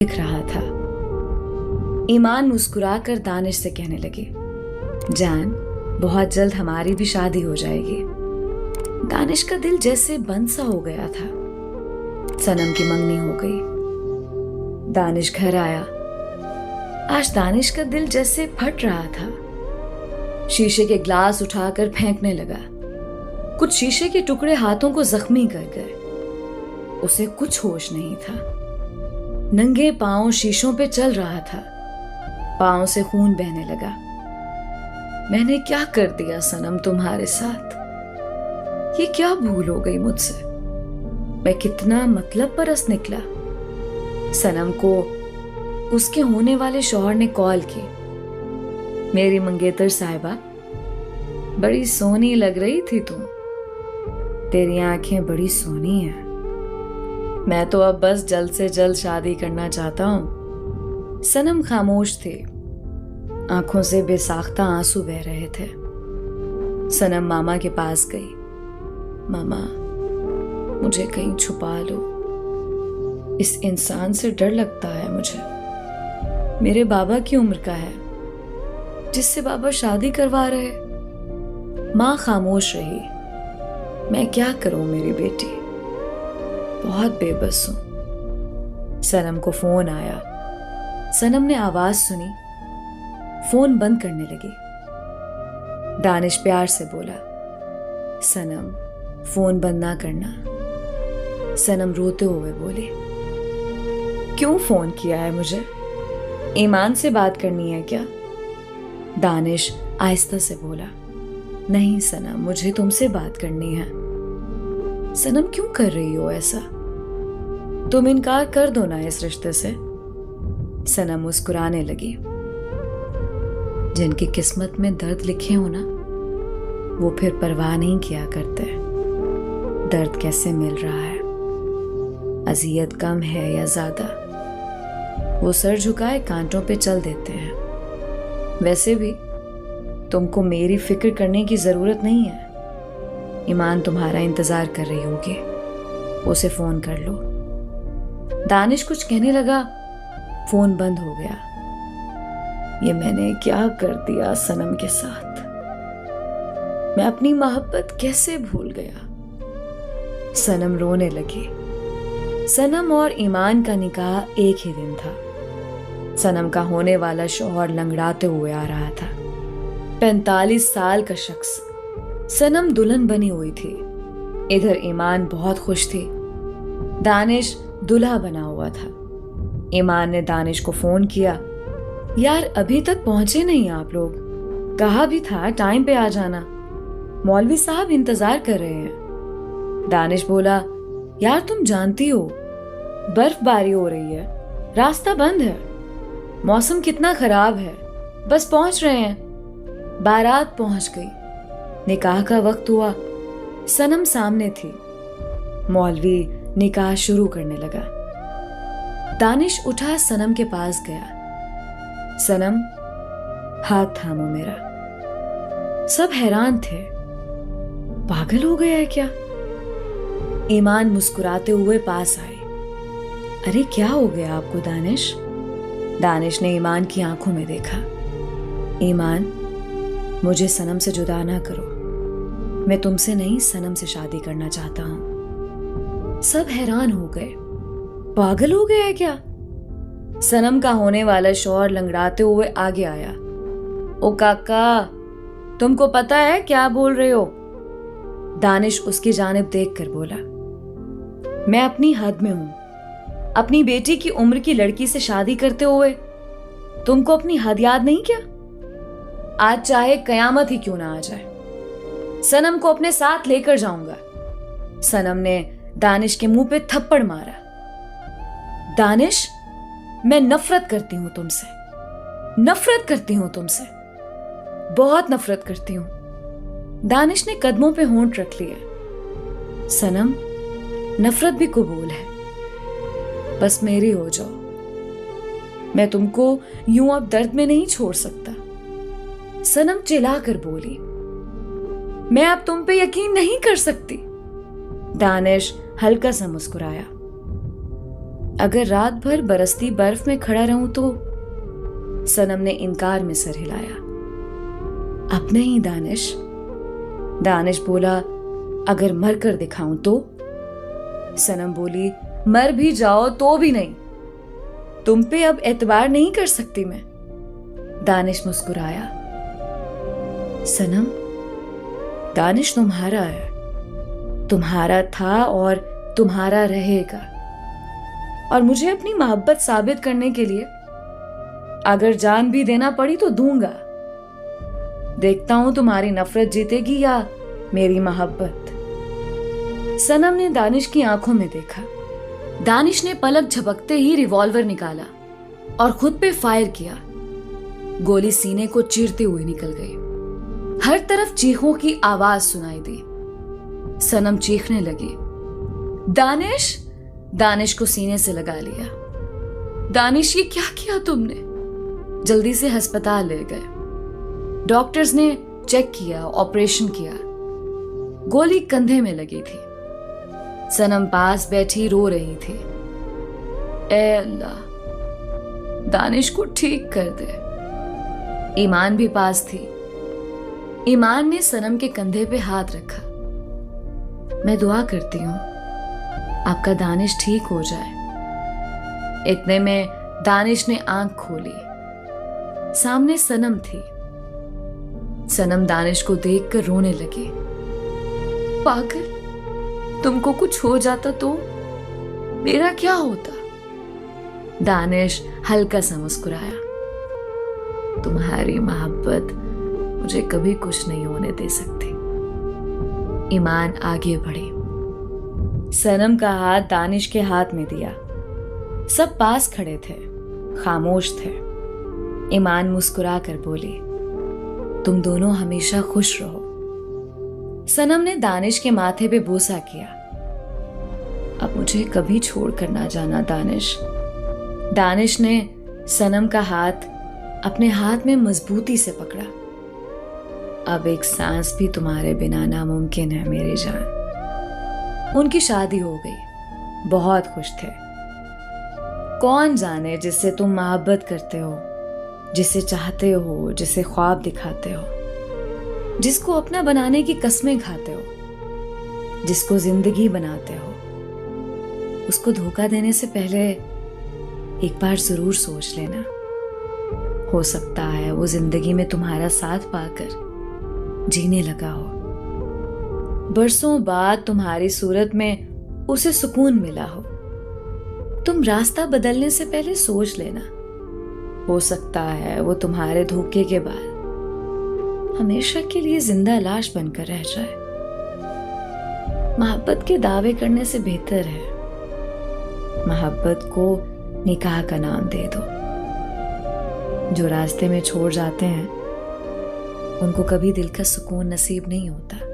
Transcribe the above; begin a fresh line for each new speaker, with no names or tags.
दिख रहा था। ईमान मुस्कुराकर दानिश से कहने लगी, जान, बहुत जल्द हमारी भी शादी हो जाएगी। दानिश का दिल जैसे बंद सा हो गया था। सनम की मंगनी हो गई। दानिश घर आया। आज दानिश का दिल जैसे फट रहा था। शीशे के ग्लास उठाकर फेंकने लगा। कुछ शीशे के टुकड़े हाथों को जख्मी कर गए। उसे कुछ होश नहीं था। नंगे पांव शीशों पे चल रहा था। पांव से खून बहने लगा। मैंने क्या कर दिया सनम तुम्हारे साथ? ये क्या भूल हो गई मुझसे? मैं कितना मतलब परस निकला। सनम को उसके होने वाले शौहर ने कॉल की। मेरी मंगेतर साहिबा, बड़ी सोनी लग रही थी तुम। तेरी आंखें बड़ी सोनी हैं। मैं तो अब बस जल्द से जल्द शादी करना चाहता हूं। सनम खामोश थी। आंखों से बेसाख्ता आंसू बह रहे थे। सनम मामा के पास गई। मामा, मुझे कहीं छुपा लो। इस इंसान से डर लगता है मुझे। मेरे बाबा की उम्र का है, जिससे बाबा शादी करवा रहे। मां खामोश रही। मैं क्या करूं मेरी बेटी, बहुत बेबस हूं। सनम को फोन आया। सनम ने आवाज सुनी। फोन बंद करने लगी। दानिश प्यार से बोला, सनम, फोन बंद ना करना। सनम रोते हुए बोली, क्यों फोन किया है मुझे? ईमान से बात करनी है क्या? दानिश आहिस्ता से बोला, नहीं सनम, मुझे तुमसे बात करनी है। सनम, क्यों कर रही हो ऐसा? तुम इनकार कर दो ना इस रिश्ते से। सनम मुस्कुराने लगी। जिनकी किस्मत में दर्द लिखे हो ना, वो फिर परवाह नहीं किया करते दर्द कैसे मिल रहा है, अजियत कम है या ज्यादा। वो सर झुकाए कांटों पे चल देते हैं। वैसे भी तुमको मेरी फिक्र करने की जरूरत नहीं है। ईमान तुम्हारा इंतजार कर रही होगी। उसे फोन कर लो। दानिश कुछ कहने लगा। फोन बंद हो गया। ये मैंने क्या कर दिया सनम के साथ? मैं अपनी मोहब्बत कैसे भूल गया? सनम रोने लगी। सनम और ईमान का निकाह एक ही दिन था। सनम का होने वाला शौहर लंगड़ाते हुए आ रहा था। 45 साल का शख्स। सनम दुल्हन बनी हुई थी। इधर ईमान बहुत खुश थी। दानिश दूल्हा बना हुआ था। ईमान ने दानिश को फोन किया, यार अभी तक पहुंचे नहीं आप लोग। कहा भी था टाइम पे आ जाना। मौलवी साहब इंतजार कर रहे हैं। दानिश बोला, यार तुम जानती हो बर्फबारी हो रही है, रास्ता बंद है, मौसम कितना खराब है, बस पहुंच रहे हैं। बारात पहुंच गई। निकाह का वक्त हुआ। सनम सामने थी। मौलवी निकाह शुरू करने लगा। दानिश उठा सनम के पास गया। सनम, हाथ थामो मेरा। सब हैरान थे। पागल हो गया है क्या? ईमान मुस्कुराते हुए पास आए। अरे क्या हो गया आपको दानिश? दानिश ने ईमान की आंखों में देखा। ईमान, मुझे सनम से जुदा ना करो। मैं तुमसे नहीं, सनम से शादी करना चाहता हूं। सब हैरान हो गए। पागल हो गया है क्या? सनम का होने वाला शौहर लंगड़ाते हुए आगे आया। ओ काका, तुमको पता है क्या बोल रहे हो? दानिश उसकी जानिब देखकर बोला, मैं अपनी हद में हूं। अपनी बेटी की उम्र की लड़की से शादी करते हुए तुमको अपनी हद याद नहीं क्या? आज चाहे कयामत ही क्यों ना आ जाए, सनम को अपने साथ लेकर जाऊंगा। सनम ने दानिश के मुंह पे थप्पड़ मारा। दानिश, मैं नफरत करती हूं तुमसे। नफरत करती हूं तुमसे, बहुत नफरत करती हूं। दानिश ने कदमों पे होंठ रख लिया। सनम, नफरत भी कबूल है, बस मेरी हो जाओ। मैं तुमको यूं अब दर्द में नहीं छोड़ सकता। सनम चिल्लाकर बोली, मैं अब तुम पे यकीन नहीं कर सकती। दानिश हल्का सा मुस्कुराया। अगर रात भर बरसती बर्फ में खड़ा रहूं तो? सनम ने इनकार में सर हिलाया। अब नहीं दानिश। दानिश बोला, अगर मर कर दिखाऊं तो? सनम बोली, मर भी जाओ तो भी नहीं। तुम पे अब एतबार नहीं कर सकती मैं। दानिश मुस्कुराया। सनम, दानिश तुम्हारा है, तुम्हारा था और तुम्हारा रहेगा। और मुझे अपनी मोहब्बत साबित करने के लिए अगर जान भी देना पड़ी तो दूंगा। देखता हूं तुम्हारी नफरत जीतेगी या मेरी मोहब्बत। सनम ने दानिश की आंखों में देखा। दानिश ने पलक झपकते ही रिवॉल्वर निकाला और खुद पे फायर किया। गोली सीने को चीरते हुए निकल गई। हर तरफ चीखों की आवाज सुनाई दी। सनम चीखने लगी, दानिश। दानिश को सीने से लगा लिया। दानिश, ये क्या किया तुमने? जल्दी से अस्पताल ले गए। डॉक्टर्स ने चेक किया, ऑपरेशन किया। गोली कंधे में लगी थी। सनम पास बैठी रो रही थी। ए अल्लाह, दानिश को ठीक कर दे। ईमान भी पास थी। ईमान ने सनम के कंधे पे हाथ रखा। मैं दुआ करती हूं आपका दानिश ठीक हो जाए। इतने में दानिश ने आंख खोली। सामने सनम थी। सनम दानिश को देखकर रोने लगी। पागल, तुमको कुछ हो जाता तो मेरा क्या होता? दानिश हल्का सा मुस्कुराया। तुम्हारी मोहब्बत मुझे कभी कुछ नहीं होने दे सकती। ईमान आगे बढ़ी। सनम का हाथ दानिश के हाथ में दिया। सब पास खड़े थे, खामोश थे। ईमान मुस्कुरा कर बोली, तुम दोनों हमेशा खुश रहो। सनम ने दानिश के माथे पे बोसा किया। अब मुझे कभी छोड़ कर ना जाना दानिश। दानिश ने सनम का हाथ अपने हाथ में मजबूती से पकड़ा। अब एक सांस भी तुम्हारे बिना नामुमकिन है मेरी जान। उनकी शादी हो गई। बहुत खुश थे। कौन जाने जिससे तुम मोहब्बत करते हो, जिसे चाहते हो, जिसे ख्वाब दिखाते हो, जिसको अपना बनाने की कस्में खाते हो, जिसको जिंदगी बनाते हो, उसको धोखा देने से पहले एक बार जरूर सोच लेना। हो सकता है वो जिंदगी में तुम्हारा साथ पाकर जीने लगा हो। बरसों बाद तुम्हारी सूरत में उसे सुकून मिला हो। तुम रास्ता बदलने से पहले सोच लेना। हो सकता है वो तुम्हारे धोखे के बाद हमेशा के लिए जिंदा लाश बनकर रह जाए। मोहब्बत के दावे करने से बेहतर है मोहब्बत को निकाह का नाम दे दो। जो रास्ते में छोड़ जाते हैं उनको कभी दिल का सुकून नसीब नहीं होता।